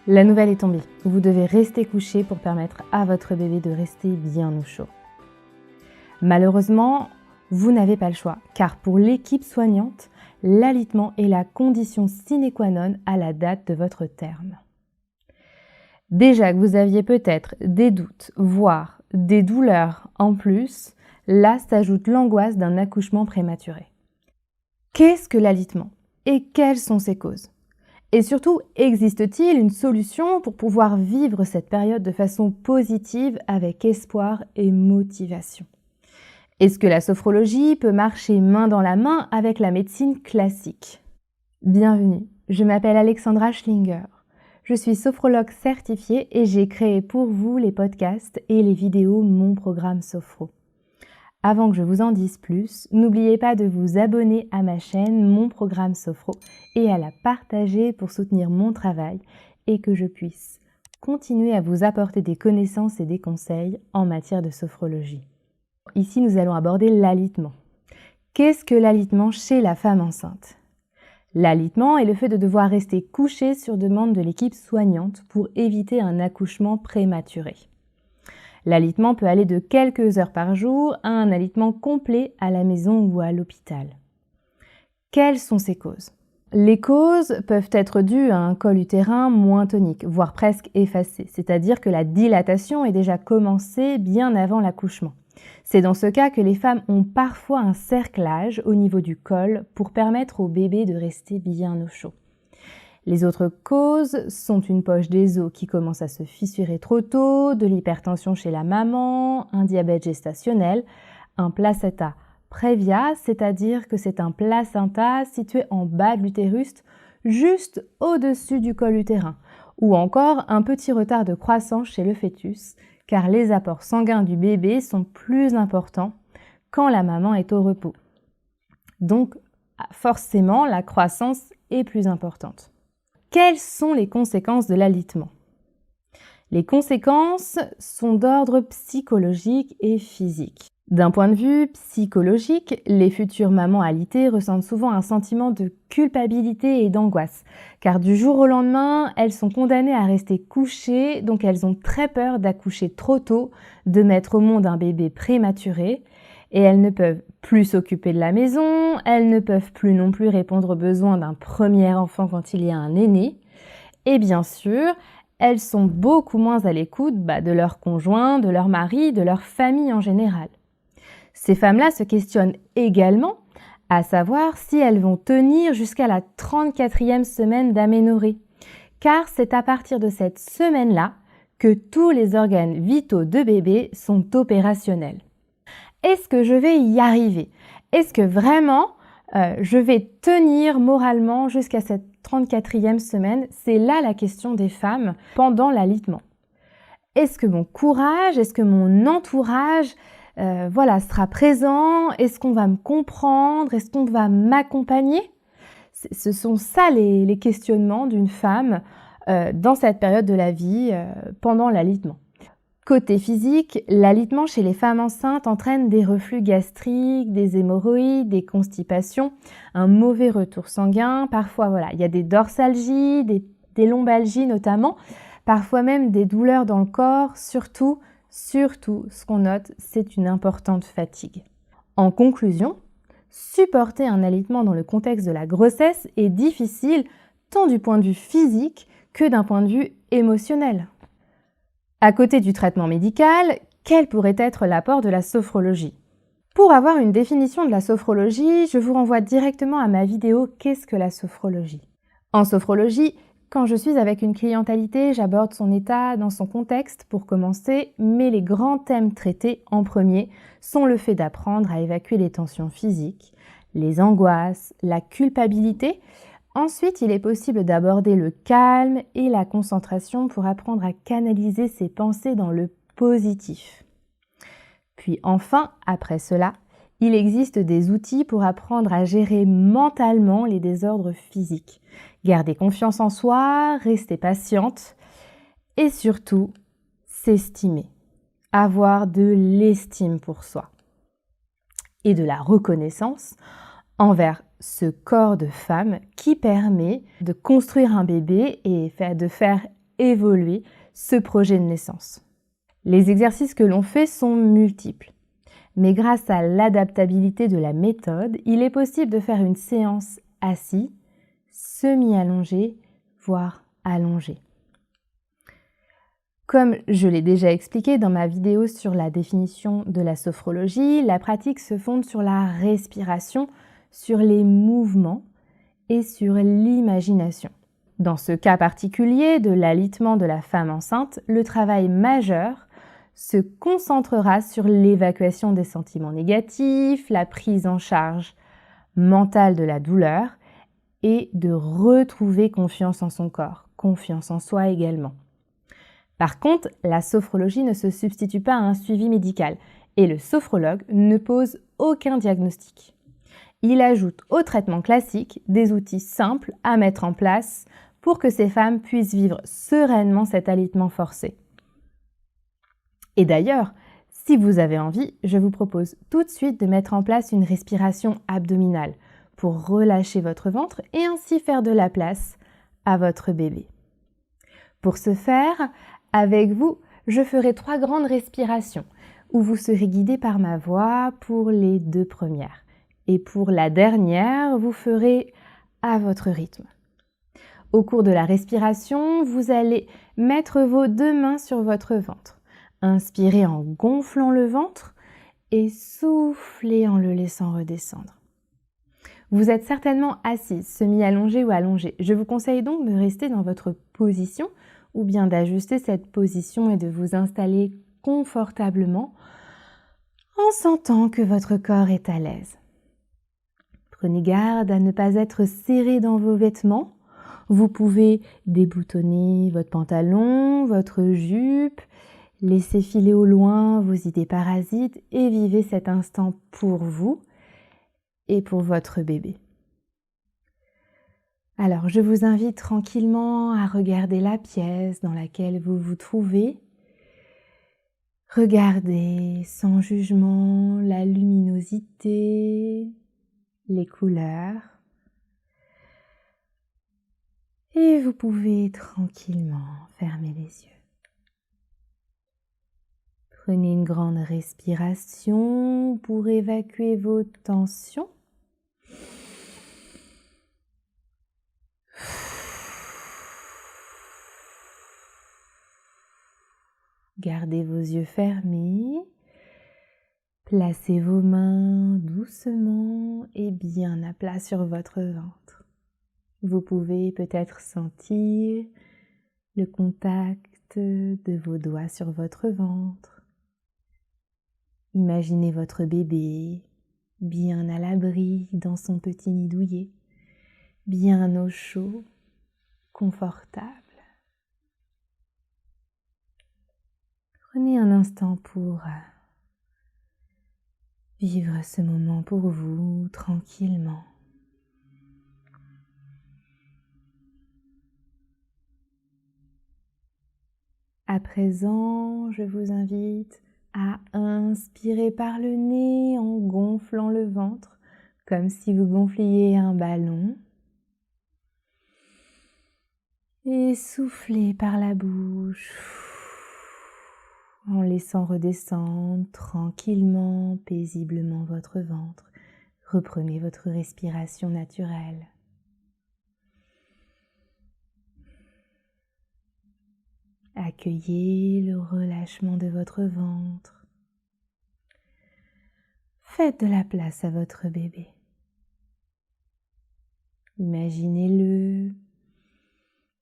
La nouvelle est tombée. Vous devez rester couché pour permettre à votre bébé de rester bien au chaud. Malheureusement, vous n'avez pas le choix, car pour l'équipe soignante, l'alitement est la condition sine qua non à la date de votre terme. Déjà que vous aviez peut-être des doutes, voire des douleurs en plus, là s'ajoute l'angoisse d'un accouchement prématuré. Qu'est-ce que l'alitement et quelles sont ses causes? Et surtout, existe-t-il une solution pour pouvoir vivre cette période de façon positive avec espoir et motivation? Est-ce que la sophrologie peut marcher main dans la main avec la médecine classique? Bienvenue, je m'appelle Alexandra Schlinger. Je suis sophrologue certifiée et j'ai créé pour vous les podcasts et les vidéos Mon Programme Sophro. Avant que je vous en dise plus, n'oubliez pas de vous abonner à ma chaîne Mon Programme Sophro et à la partager pour soutenir mon travail et que je puisse continuer à vous apporter des connaissances et des conseils en matière de sophrologie. Ici, nous allons aborder l'alitement. Qu'est-ce que l'alitement chez la femme enceinte? L'alitement est le fait de devoir rester couché sur demande de l'équipe soignante pour éviter un accouchement prématuré. L'alitement peut aller de quelques heures par jour à un alitement complet à la maison ou à l'hôpital. Quelles sont ces causes? Les causes peuvent être dues à un col utérin moins tonique, voire presque effacé, c'est-à-dire que la dilatation est déjà commencée bien avant l'accouchement. C'est dans ce cas que les femmes ont parfois un cerclage au niveau du col pour permettre au bébé de rester bien au chaud. Les autres causes sont une poche des os qui commence à se fissurer trop tôt, de l'hypertension chez la maman, un diabète gestationnel, un placenta prévia, c'est-à-dire que c'est un placenta situé en bas de l'utérus, juste au-dessus du col utérin, ou encore un petit retard de croissance chez le fœtus, car les apports sanguins du bébé sont plus importants quand la maman est au repos. Donc, forcément, la croissance est plus importante. Quelles sont les conséquences de l'alitement? Les conséquences sont d'ordre psychologique et physique. D'un point de vue psychologique, les futures mamans alitées ressentent souvent un sentiment de culpabilité et d'angoisse, car du jour au lendemain, elles sont condamnées à rester couchées, donc elles ont très peur d'accoucher trop tôt, de mettre au monde un bébé prématuré, et elles ne peuvent plus s'occuper de la maison, elles ne peuvent plus non plus répondre aux besoins d'un premier enfant quand il y a un aîné, et bien sûr, elles sont beaucoup moins à l'écoute de leur conjoint, de leur mari, de leur famille en général. Ces femmes-là se questionnent également à savoir si elles vont tenir jusqu'à la 34e semaine d'aménorrhée, car c'est à partir de cette semaine-là que tous les organes vitaux de bébé sont opérationnels. Est-ce que je vais y arriver? Est-ce que vraiment je vais tenir moralement jusqu'à cette 34e semaine? C'est là la question des femmes pendant l'alitement. Est-ce que mon courage, est-ce que mon entourage sera présent? Est-ce qu'on va me comprendre? Est-ce qu'on va m'accompagner? Ce sont ça les questionnements d'une femme dans cette période de la vie pendant l'alitement. Côté physique, l'alitement chez les femmes enceintes entraîne des reflux gastriques, des hémorroïdes, des constipations, un mauvais retour sanguin. Parfois, il y a des dorsalgies, des lombalgies notamment, parfois même des douleurs dans le corps. Surtout, ce qu'on note, c'est une importante fatigue. En conclusion, supporter un alitement dans le contexte de la grossesse est difficile tant du point de vue physique que d'un point de vue émotionnel. À côté du traitement médical, quel pourrait être l'apport de la sophrologie? Pour avoir une définition de la sophrologie, je vous renvoie directement à ma vidéo « Qu'est-ce que la sophrologie ?» En sophrologie, quand je suis avec une clientalité, j'aborde son état dans son contexte pour commencer, mais les grands thèmes traités en premier sont le fait d'apprendre à évacuer les tensions physiques, les angoisses, la culpabilité. Ensuite, il est possible d'aborder le calme et la concentration pour apprendre à canaliser ses pensées dans le positif. Puis enfin, après cela, il existe des outils pour apprendre à gérer mentalement les désordres physiques. Garder confiance en soi, rester patiente et surtout s'estimer. Avoir de l'estime pour soi et de la reconnaissance envers ce corps de femme qui permet de construire un bébé et de faire évoluer ce projet de naissance. Les exercices que l'on fait sont multiples, mais grâce à l'adaptabilité de la méthode, il est possible de faire une séance assis, semi-allongé, voire allongé. Comme je l'ai déjà expliqué dans ma vidéo sur la définition de la sophrologie, la pratique se fonde sur la respiration, sur les mouvements et sur l'imagination. Dans ce cas particulier de l'alitement de la femme enceinte, le travail majeur se concentrera sur l'évacuation des sentiments négatifs, la prise en charge mentale de la douleur et de retrouver confiance en son corps, confiance en soi également. Par contre, la sophrologie ne se substitue pas à un suivi médical et le sophrologue ne pose aucun diagnostic. Il ajoute au traitement classique des outils simples à mettre en place pour que ces femmes puissent vivre sereinement cet alitement forcé. Et d'ailleurs, si vous avez envie, je vous propose tout de suite de mettre en place une respiration abdominale pour relâcher votre ventre et ainsi faire de la place à votre bébé. Pour ce faire, avec vous, je ferai 3 grandes respirations où vous serez guidé par ma voix pour les 2 premières. Et pour la dernière, vous ferez à votre rythme. Au cours de la respiration, vous allez mettre vos 2 mains sur votre ventre. Inspirez en gonflant le ventre et soufflez en le laissant redescendre. Vous êtes certainement assise, semi-allongée ou allongée. Je vous conseille donc de rester dans votre position ou bien d'ajuster cette position et de vous installer confortablement en sentant que votre corps est à l'aise. Prenez garde à ne pas être serré dans vos vêtements. Vous pouvez déboutonner votre pantalon, votre jupe, laisser filer au loin vos idées parasites et vivez cet instant pour vous et pour votre bébé. Alors, je vous invite tranquillement à regarder la pièce dans laquelle vous vous trouvez. Regardez sans jugement la luminosité, les couleurs. Et vous pouvez tranquillement fermer les yeux. Prenez une grande respiration pour évacuer vos tensions. Gardez vos yeux fermés. Placez vos mains doucement et bien à plat sur votre ventre. Vous pouvez peut-être sentir le contact de vos doigts sur votre ventre. Imaginez votre bébé bien à l'abri dans son petit nid douillet, bien au chaud, confortable. Prenez un instant pour vivre ce moment pour vous tranquillement. À présent, je vous invite à inspirer par le nez en gonflant le ventre, comme si vous gonfliez un ballon. Et soufflez par la bouche, en laissant redescendre tranquillement, paisiblement votre ventre. Reprenez votre respiration naturelle. Accueillez le relâchement de votre ventre. Faites de la place à votre bébé. Imaginez-le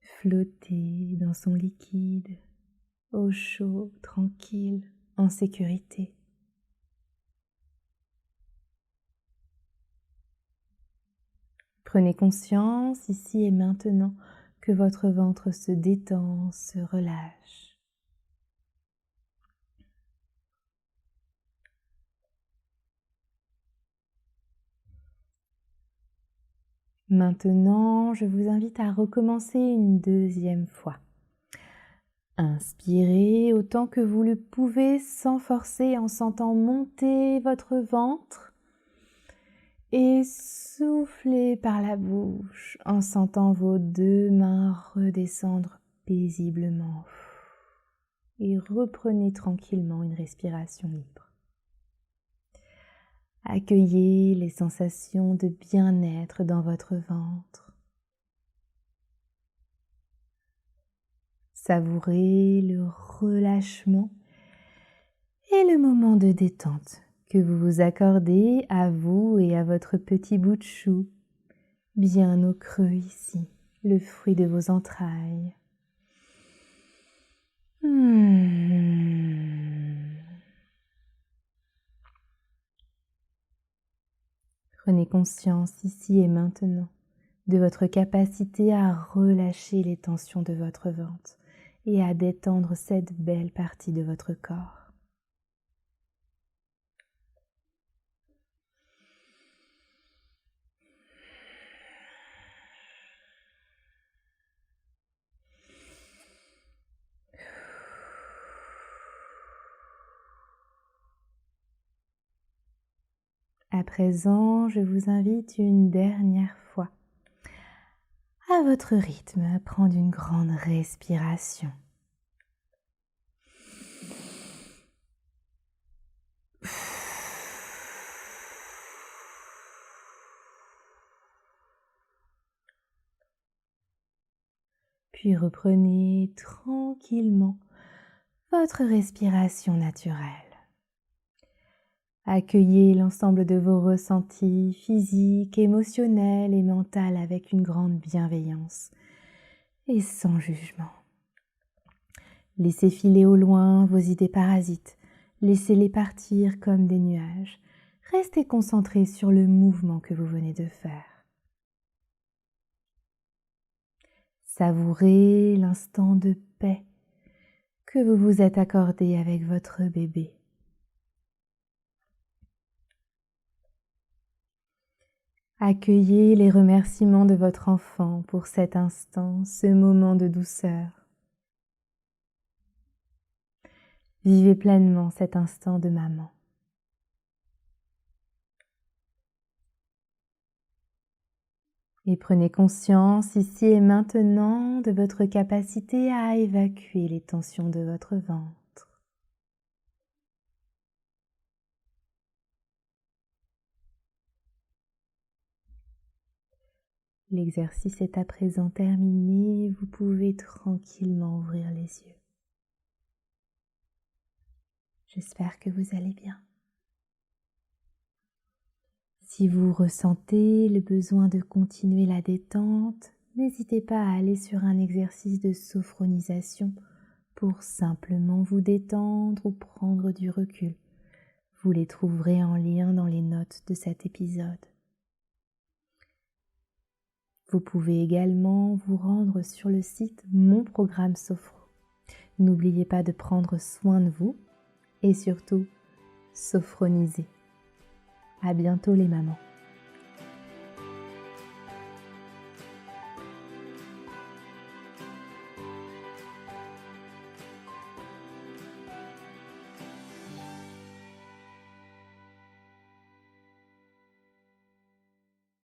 flotter dans son liquide, au chaud, tranquille, en sécurité. Prenez conscience ici et maintenant que votre ventre se détend, se relâche. Maintenant, je vous invite à recommencer une 2e fois. Inspirez autant que vous le pouvez sans forcer, en sentant monter votre ventre. Et soufflez par la bouche en sentant vos 2 mains redescendre paisiblement et reprenez tranquillement une respiration libre. Accueillez les sensations de bien-être dans votre ventre. Savourez le relâchement et le moment de détente que vous vous accordez à vous et à votre petit bout de chou, bien au creux ici, le fruit de vos entrailles. Prenez conscience ici et maintenant de votre capacité à relâcher les tensions de votre ventre et à détendre cette belle partie de votre corps. À présent, je vous invite une dernière fois, à votre rythme, à prendre une grande respiration. Puis reprenez tranquillement votre respiration naturelle. Accueillez l'ensemble de vos ressentis physiques, émotionnels et mentaux avec une grande bienveillance et sans jugement. Laissez filer au loin vos idées parasites, laissez-les partir comme des nuages. Restez concentré sur le mouvement que vous venez de faire. Savourez l'instant de paix que vous vous êtes accordé avec votre bébé. Accueillez les remerciements de votre enfant pour cet instant, ce moment de douceur. Vivez pleinement cet instant de maman. Et prenez conscience ici et maintenant de votre capacité à évacuer les tensions de votre ventre. L'exercice est à présent terminé, vous pouvez tranquillement ouvrir les yeux. J'espère que vous allez bien. Si vous ressentez le besoin de continuer la détente, n'hésitez pas à aller sur un exercice de sophronisation pour simplement vous détendre ou prendre du recul. Vous les trouverez en lien dans les notes de cet épisode. Vous pouvez également vous rendre sur le site Mon Programme Sophro. N'oubliez pas de prendre soin de vous et surtout, sophroniser. À bientôt les mamans.